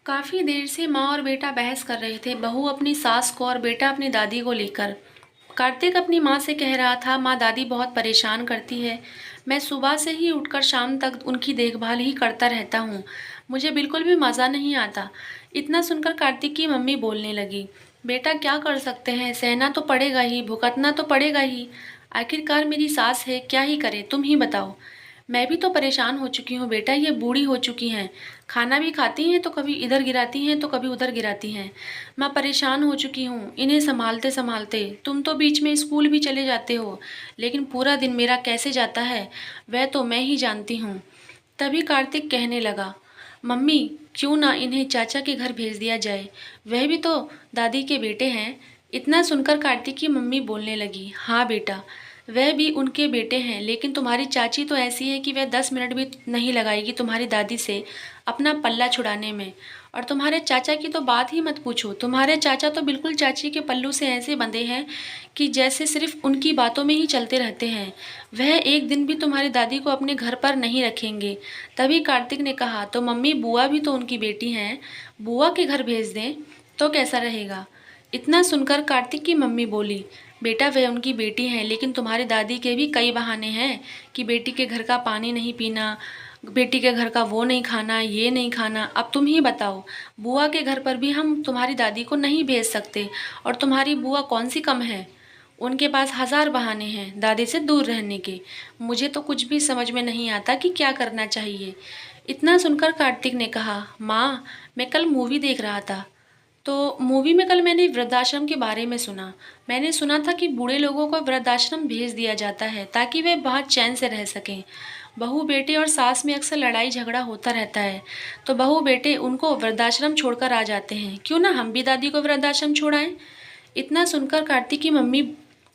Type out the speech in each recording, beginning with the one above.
काफ़ी देर से माँ और बेटा बहस कर रहे थे, बहू अपनी सास को और बेटा अपनी दादी को लेकर। कार्तिक अपनी माँ से कह रहा था, माँ दादी बहुत परेशान करती है। मैं सुबह से ही उठकर शाम तक उनकी देखभाल ही करता रहता हूँ। मुझे बिल्कुल भी मज़ा नहीं आता। इतना सुनकर कार्तिक की मम्मी बोलने लगी, बेटा क्या कर सकते हैं, सहना तो पड़ेगा ही, भुगतना तो पड़ेगा ही। आखिरकार मेरी सास है, क्या ही करे, तुम ही बताओ। मैं भी तो परेशान हो चुकी हूँ बेटा, ये बूढ़ी हो चुकी हैं। खाना भी खाती हैं तो कभी इधर गिराती हैं तो कभी उधर गिराती हैं। मैं परेशान हो चुकी हूँ इन्हें संभालते संभालते। तुम तो बीच में स्कूल भी चले जाते हो, लेकिन पूरा दिन मेरा कैसे जाता है वह तो मैं ही जानती हूँ। तभी कार्तिक कहने लगा, मम्मी क्यों ना इन्हें चाचा के घर भेज दिया जाए, वह भी तो दादी के बेटे हैं। इतना सुनकर कार्तिक की मम्मी बोलने लगी, हाँ बेटा, वह भी उनके बेटे हैं, लेकिन तुम्हारी चाची तो ऐसी है कि वह 10 मिनट भी नहीं लगाएगी तुम्हारी दादी से अपना पल्ला छुड़ाने में। और तुम्हारे चाचा की तो बात ही मत पूछो, तुम्हारे चाचा तो बिल्कुल चाची के पल्लू से ऐसे बंधे हैं कि जैसे सिर्फ उनकी बातों में ही चलते रहते हैं। वह एक दिन भी तुम्हारी दादी को अपने घर पर नहीं रखेंगे। तभी कार्तिक ने कहा, तो मम्मी बुआ भी तो उनकी बेटी हैं, बुआ के घर भेज दें तो कैसा रहेगा। इतना सुनकर कार्तिक की मम्मी बोली, बेटा वह उनकी बेटी हैं, लेकिन तुम्हारी दादी के भी कई बहाने हैं कि बेटी के घर का पानी नहीं पीना, बेटी के घर का वो नहीं खाना, ये नहीं खाना। अब तुम ही बताओ, बुआ के घर पर भी हम तुम्हारी दादी को नहीं भेज सकते, और तुम्हारी बुआ कौन सी कम है, उनके पास हजार बहाने हैं दादी से दूर रहने के। मुझे तो कुछ भी समझ में नहीं आता कि क्या करना चाहिए। इतना सुनकर कार्तिक ने कहा, माँ मैं कल मूवी देख रहा था, तो मूवी में कल मैंने वृद्धाश्रम के बारे में सुना। मैंने सुना था कि बूढ़े लोगों को वृद्धाश्रम भेज दिया जाता है ताकि वे बहुत चैन से रह सकें। बहू बेटे और सास में अक्सर लड़ाई झगड़ा होता रहता है, तो बहू बेटे उनको वृद्धाश्रम छोड़कर आ जाते हैं। क्यों ना हम भी दादी को वृद्धाश्रम छोड़ाएं। इतना सुनकर कार्तिक की मम्मी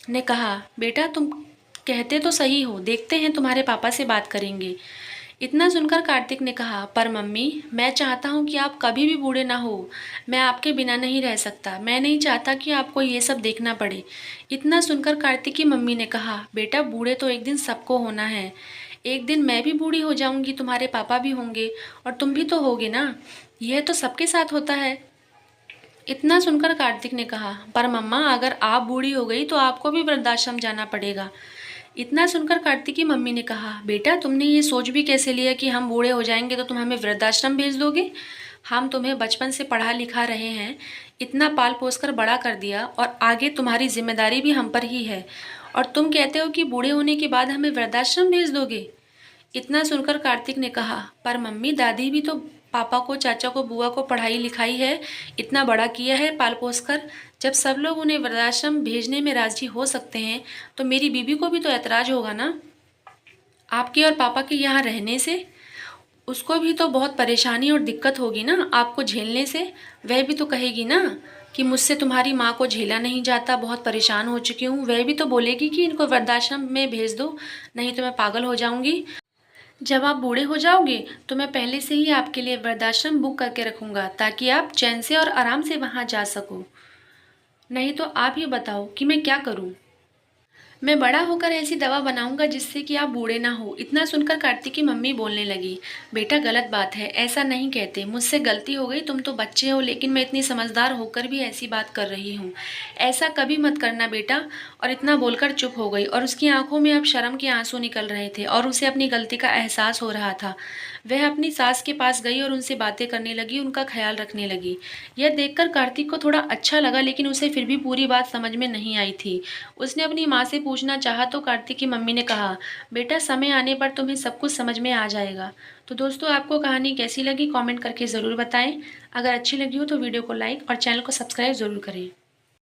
ने कहा, बेटा तुम कहते तो सही हो, देखते हैं तुम्हारे पापा से बात करेंगे। इतना सुनकर कार्तिक ने कहा, पर मम्मी मैं चाहता हूँ कि आप कभी भी बूढ़े ना हो। मैं आपके बिना नहीं रह सकता, मैं नहीं चाहता कि आपको ये सब देखना पड़े। इतना सुनकर कार्तिक की मम्मी ने कहा, बेटा बूढ़े तो एक दिन सबको होना है। एक दिन मैं भी बूढ़ी हो जाऊंगी, तुम्हारे पापा भी होंगे और तुम भी तो होगे ना। यह तो सबके साथ होता है। इतना सुनकर कार्तिक ने कहा, पर मम्मा अगर आप बूढ़ी हो गई तो आपको भी वृद्धाश्रम जाना पड़ेगा। इतना सुनकर कार्तिक की मम्मी ने कहा, बेटा तुमने ये सोच भी कैसे लिया कि हम बूढ़े हो जाएंगे तो तुम हमें वृद्धाश्रम भेज दोगे। हम तुम्हें बचपन से पढ़ा लिखा रहे हैं, इतना पाल पोस कर बड़ा कर दिया, और आगे तुम्हारी जिम्मेदारी भी हम पर ही है, और तुम कहते हो कि बूढ़े होने के बाद हमें वृद्धाश्रम भेज दोगे। इतना सुनकर कार्तिक ने कहा, पर मम्मी दादी भी तो पापा को, चाचा को, बुआ को पढ़ाई लिखाई है, इतना बड़ा किया है पाल पोस कर। जब सब लोग उन्हें वृद्धाश्रम भेजने में राजी हो सकते हैं तो मेरी बीबी को भी तो ऐतराज होगा ना, आपके और पापा के यहाँ रहने से। उसको भी तो बहुत परेशानी और दिक्कत होगी ना आपको झेलने से। वह भी तो कहेगी ना कि मुझसे तुम्हारी माँ को झेला नहीं जाता, बहुत परेशान हो चुकी हूँ। वह भी तो बोलेगी कि इनको वृद्धाश्रम में भेज दो, नहीं तो मैं पागल हो जाऊंगी। जब आप बूढ़े हो जाओगे तो मैं पहले से ही आपके लिए वृद्धाश्रम बुक करके रखूंगा, ताकि आप चैन से और आराम से वहां जा सको। नहीं तो आप ही बताओ कि मैं क्या करूं। मैं बड़ा होकर ऐसी दवा बनाऊंगा जिससे कि आप बूढ़े ना हो। इतना सुनकर कार्तिक की मम्मी बोलने लगी, बेटा गलत बात है, ऐसा नहीं कहते, मुझसे गलती हो गई, तुम तो बच्चे हो, लेकिन मैं इतनी समझदार होकर भी ऐसी बात कर रही हूँ, ऐसा कभी मत करना बेटा। और इतना बोलकर चुप हो गई, और उसकी आंखों में अब शर्म के आंसू निकल रहे थे और उसे अपनी गलती का एहसास हो रहा था। वह अपनी सास के पास गई और उनसे बातें करने लगी, उनका ख्याल रखने लगी। यह देखकर कार्तिक को थोड़ा अच्छा लगा, लेकिन उसे फिर भी पूरी बात समझ में नहीं आई थी। उसने अपनी माँ से पूछना चाहा तो कार्तिक की मम्मी ने कहा, बेटा समय आने पर तुम्हें सब कुछ समझ में आ जाएगा। तो दोस्तों आपको कहानी कैसी लगी कमेंट करके ज़रूर बताएं। अगर अच्छी लगी हो तो वीडियो को लाइक और चैनल को सब्सक्राइब ज़रूर करें।